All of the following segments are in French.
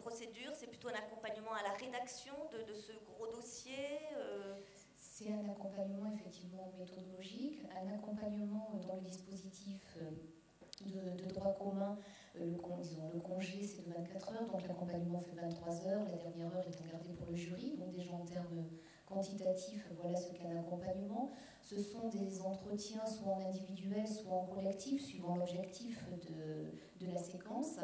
procédure, c'est plutôt un accompagnement à la rédaction de ce gros dossier C'est un accompagnement effectivement méthodologique, un accompagnement dans le dispositif de droit commun. Disons, le congé c'est de 24 heures, donc l'accompagnement fait 23 heures, la dernière heure étant gardée pour le jury. Donc déjà en termes quantitatifs, voilà ce qu'est un accompagnement. Ce sont des entretiens soit en individuel, soit en collectif, suivant l'objectif de la séquence.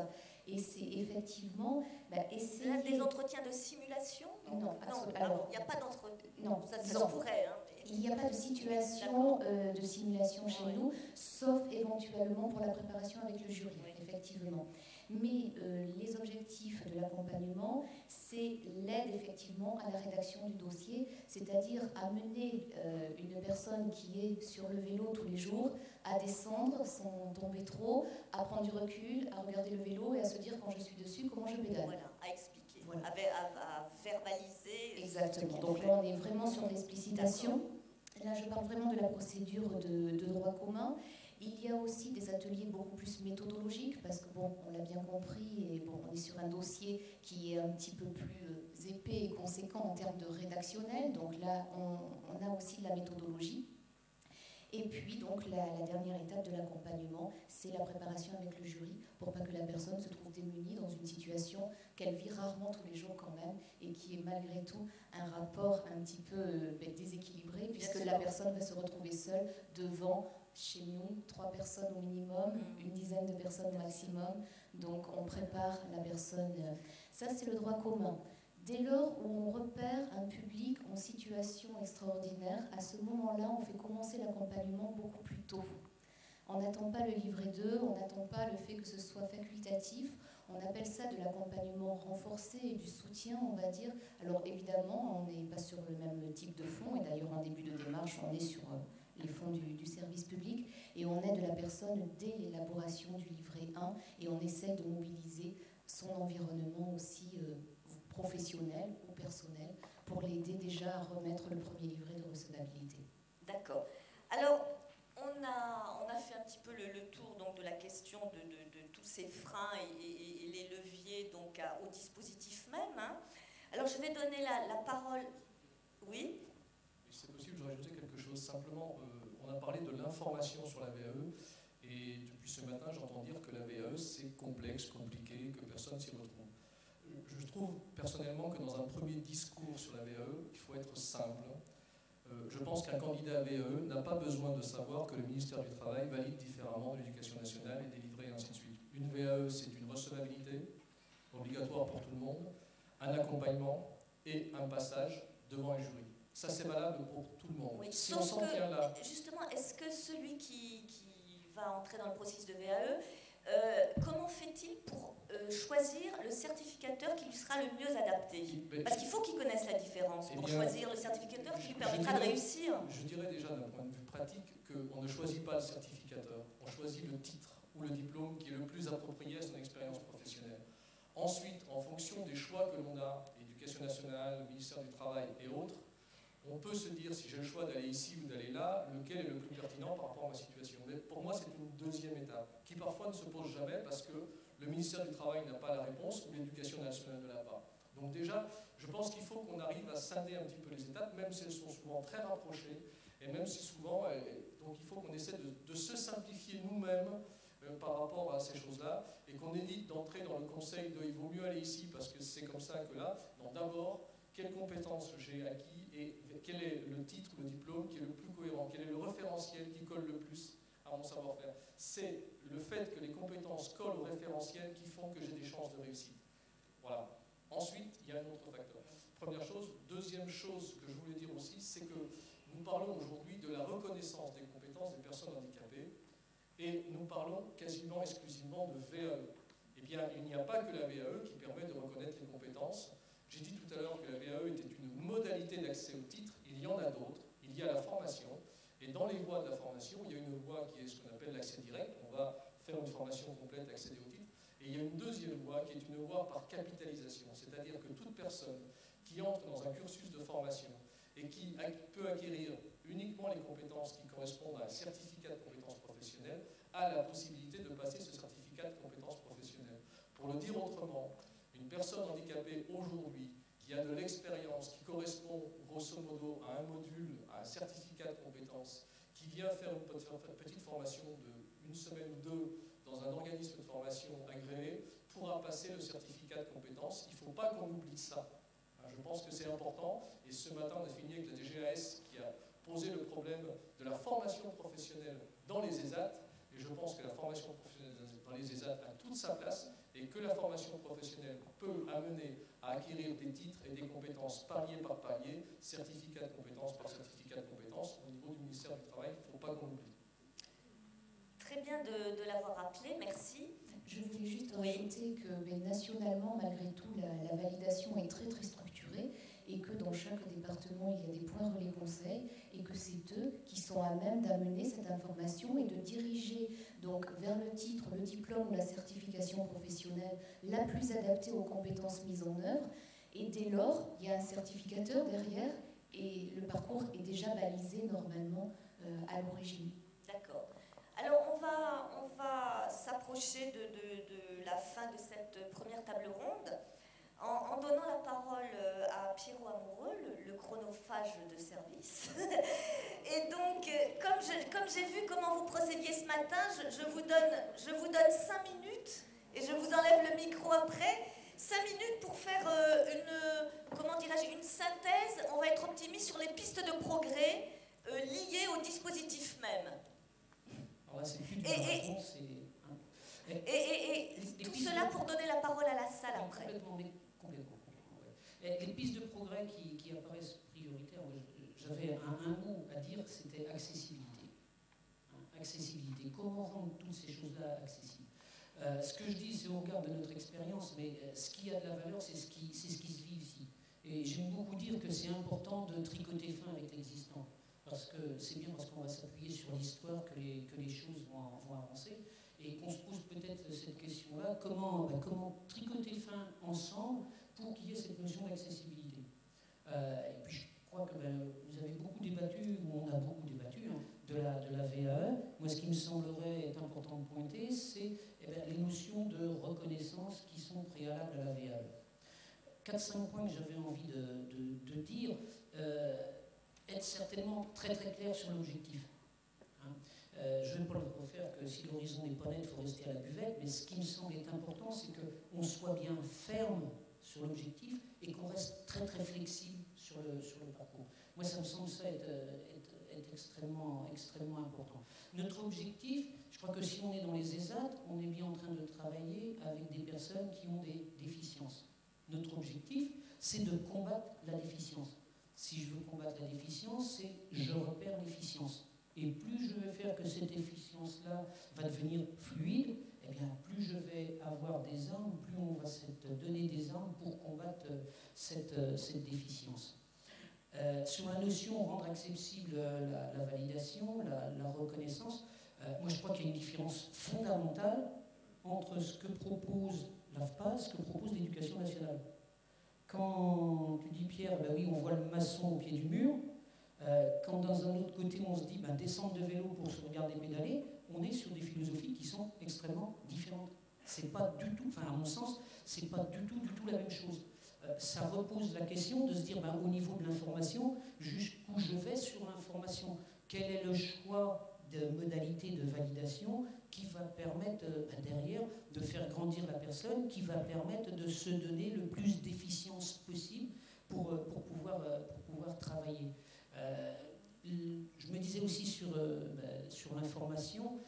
Et c'est effectivement essayer... Des entretiens de simulation? Non, alors il n'y a pas d'entretien. Non, ça se pourrait. Hein. Il n'y a pas de situation de simulation chez nous, sauf éventuellement pour la préparation avec le jury, effectivement. Mais les objectifs de l'accompagnement, c'est l'aide effectivement à la rédaction du dossier, c'est-à-dire amener une personne qui est sur le vélo tous les jours à descendre sans tomber trop, à prendre du recul, à regarder le vélo et à se dire quand je suis dessus, comment je pédale. Voilà, à expliquer, voilà. à verbaliser. Exactement. Donc là, on est vraiment sur l'explicitation. Là, je parle vraiment de la procédure de droit commun. Il y a aussi des ateliers beaucoup plus méthodologiques, parce que, bon, on l'a bien compris, et bon, on est sur un dossier qui est un petit peu plus épais et conséquent en termes de rédactionnel. Donc là, on a aussi de la méthodologie. Et puis, donc, la dernière étape de l'accompagnement, c'est la préparation avec le jury, pour pas que la personne se trouve démunie dans une situation qu'elle vit rarement tous les jours quand même, et qui est malgré tout un rapport un petit peu déséquilibré, puisque la personne va se retrouver seule devant, chez nous, 3 personnes au minimum, une dizaine de personnes au maximum. Donc, on prépare la personne. Ça, c'est le droit commun. Dès lors où on repère un public en situation extraordinaire, à ce moment-là, on fait commencer l'accompagnement beaucoup plus tôt. On n'attend pas le livret 2, on n'attend pas le fait que ce soit facultatif. On appelle ça de l'accompagnement renforcé et du soutien, on va dire. Alors évidemment, on n'est pas sur le même type de fonds, et d'ailleurs en début de démarche, on est sur les fonds du service public, et on aide la personne dès l'élaboration du livret 1, et on essaie de mobiliser son environnement aussi professionnel ou personnel pour l'aider déjà à remettre le premier livret de recevabilité. D'accord. Alors, on a fait un petit peu le tour donc, de la question de tous ces freins et les leviers donc, au dispositif même. Hein. Alors, je vais donner la parole. Oui ? C'est possible, je voudrais ajouter quelque chose. Simplement, on a parlé de l'information sur la VAE, et depuis ce matin, j'entends dire que la VAE, c'est complexe, compliqué, que personne s'y retrouve. Je trouve personnellement que dans un premier discours sur la VAE, il faut être simple. Je pense qu'un candidat à VAE n'a pas besoin de savoir que le ministère du Travail valide différemment de l'Éducation nationale et des livrets et ainsi de suite. Une VAE, c'est une recevabilité obligatoire pour tout le monde, un accompagnement et un passage devant un jury. Ça, c'est valable pour tout le monde. Oui, si sauf on s'en tient là... Justement, est-ce que celui qui va entrer dans le processus de VAE, comment fait-il pour choisir le certificateur qui lui sera le mieux adapté? Parce qu'il faut qu'il connaisse la différence pour choisir le certificateur qui lui permettra de réussir. Je dirais déjà d'un point de vue pratique qu'on ne choisit pas le certificateur, on choisit le titre ou le diplôme qui est le plus approprié à son expérience professionnelle. Ensuite, en fonction des choix que l'on a, Éducation nationale, ministère du Travail et autres, on peut se dire, si j'ai le choix d'aller ici ou d'aller là, lequel est le plus pertinent par rapport à ma situation. Mais pour moi, c'est une deuxième étape, qui parfois ne se pose jamais parce que le ministère du Travail n'a pas la réponse ou l'Éducation nationale ne l'a pas. Donc déjà, je pense qu'il faut qu'on arrive à scinder un petit peu les étapes, même si elles sont souvent très rapprochées, et même si souvent, donc il faut qu'on essaie de se simplifier nous-mêmes par rapport à ces choses-là, et qu'on évite d'entrer dans le conseil de « il vaut mieux aller ici parce que c'est comme ça que là ». Non, d'abord, quelles compétences j'ai acquis et quel est le titre ou le diplôme qui est le plus cohérent, quel est le référentiel qui colle le plus à mon savoir-faire. C'est le fait que les compétences collent au référentiel qui font que j'ai des chances de réussite. Voilà. Ensuite, il y a un autre facteur. Première chose. Deuxième chose que je voulais dire aussi, c'est que nous parlons aujourd'hui de la reconnaissance des compétences des personnes handicapées, et nous parlons quasiment exclusivement de VAE. Eh bien, il n'y a pas que la VAE qui permet de reconnaître les compétences. J'ai dit tout à l'heure que la VAE était une modalité d'accès au titre, il y en a d'autres, il y a la formation, et dans les voies de la formation, il y a une voie qui est ce qu'on appelle l'accès direct, on va faire une formation complète, accéder au titre, et il y a une deuxième voie qui est une voie par capitalisation, c'est-à-dire que toute personne qui entre dans un cursus de formation et qui peut acquérir uniquement les compétences qui correspondent à un certificat de compétences professionnelles a la possibilité de passer ce certificat de compétences professionnelles. Pour le dire autrement, une une personne handicapée aujourd'hui qui a de l'expérience, qui correspond grosso modo à un module, à un certificat de compétences, qui vient faire une petite formation de 1 semaine ou 2 dans un organisme de formation agréé, pourra passer le certificat de compétences. Il ne faut pas qu'on oublie ça. Je pense que c'est important. Et ce matin, on a fini avec la DGAS qui a posé le problème de la formation professionnelle dans les ESAT. Et je pense que la formation professionnelle dans les ESAT a toute sa place et que la formation professionnelle peut amener à acquérir des titres et des compétences palier par palier, certificat de compétences par certificat de compétences au niveau du ministère du Travail. Il ne faut pas qu'on l'oublie. Très bien de l'avoir rappelé, merci. Je voulais juste rajouter que nationalement, malgré tout, la validation est très structurée et que dans chaque département, il y a des points relais conseils et que c'est eux qui sont à même d'amener cette information et de diriger donc vers le titre, le diplôme ou la certification professionnelle la plus adaptée aux compétences mises en œuvre. Et dès lors, il y a un certificateur derrière et le parcours est déjà balisé normalement à l'origine. D'accord. Alors, on va s'approcher de la fin de cette première table ronde en donnant la parole à Pierrot Amoureux, le chronophage de service. Et donc, comme j'ai vu comment vous procédiez ce matin, je vous donne 5 minutes et je vous enlève le micro après. 5 minutes pour faire une synthèse. On va être optimiste sur les pistes de progrès liées au dispositif même. Et tout cela pour donner la parole à la salle après. Complètement. Ouais. Les pistes de progrès qui apparaissent prioritaires, j'avais un mot à dire, c'était accessibilité. Accessibilité. Comment rendre toutes ces choses-là accessibles? Ce que je dis, c'est au regard de notre expérience, mais ce qui a de la valeur, c'est ce qui se vit ici. Et j'aime beaucoup dire que c'est important de tricoter fin avec l'existant. Parce que c'est bien parce qu'on va s'appuyer sur l'histoire que les choses vont avancer. Et qu'on se pose peut-être cette question-là, comment tricoter fin ensemble pour qu'il y ait cette notion d'accessibilité. Et puis je crois que vous avez beaucoup débattu, ou on a beaucoup débattu, de la VAE. Moi, ce qui me semblerait être important de pointer, c'est les notions de reconnaissance qui sont préalables à la VAE. 4-5 points que j'avais envie de dire. Être certainement très clair sur l'objectif. Je ne vais pas le refaire que si l'horizon n'est pas net, il faut rester à la buvette, mais ce qui me semble être important, c'est qu'on soit bien ferme sur l'objectif et qu'on reste très flexible sur le parcours. Moi, ça me semble ça être extrêmement important. Notre objectif, je crois que si on est dans les ESAT, on est bien en train de travailler avec des personnes qui ont des déficiences. Notre objectif, c'est de combattre la déficience. Si je veux combattre la déficience, c'est je repère l'efficience. Et plus je vais faire que cette efficience-là va devenir fluide, eh bien, plus je vais avoir des armes, plus on va se donner des armes pour combattre cette déficience. Sur la notion de rendre accessible la validation, la reconnaissance, moi je crois qu'il y a une différence fondamentale entre ce que propose l'AFPA et ce que propose l'Éducation nationale. Quand tu dis, Pierre, oui, on voit le maçon au pied du mur, quand dans un autre côté, on se dit, descendre de vélo pour se regarder pédaler, on est sur des philosophies qui sont extrêmement différentes. C'est pas du tout, à mon sens, c'est pas du tout la même chose. Ça repose la question de se dire, au niveau de l'information, jusqu'où je vais sur l'information? Quel est le choix de modalité de validation qui va permettre derrière de faire grandir la personne, qui va permettre de se donner le plus d'efficience possible pour pouvoir travailler. Je me disais aussi sur l'information,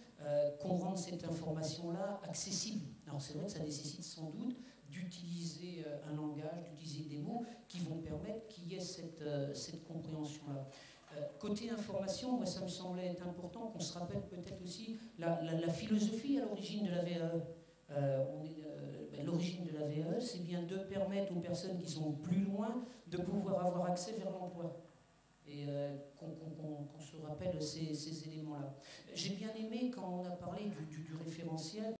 qu'on rende cette information-là accessible. Alors c'est vrai que ça nécessite sans doute d'utiliser un langage, d'utiliser des mots qui vont permettre qu'il y ait cette compréhension-là. Côté information, moi, ça me semblait être important qu'on se rappelle peut-être aussi la philosophie à l'origine de la VAE. L'origine de la VAE, c'est bien de permettre aux personnes qui sont plus loin de pouvoir avoir accès vers l'emploi. Et qu'on se rappelle ces éléments-là. J'ai bien aimé quand on a parlé du référentiel.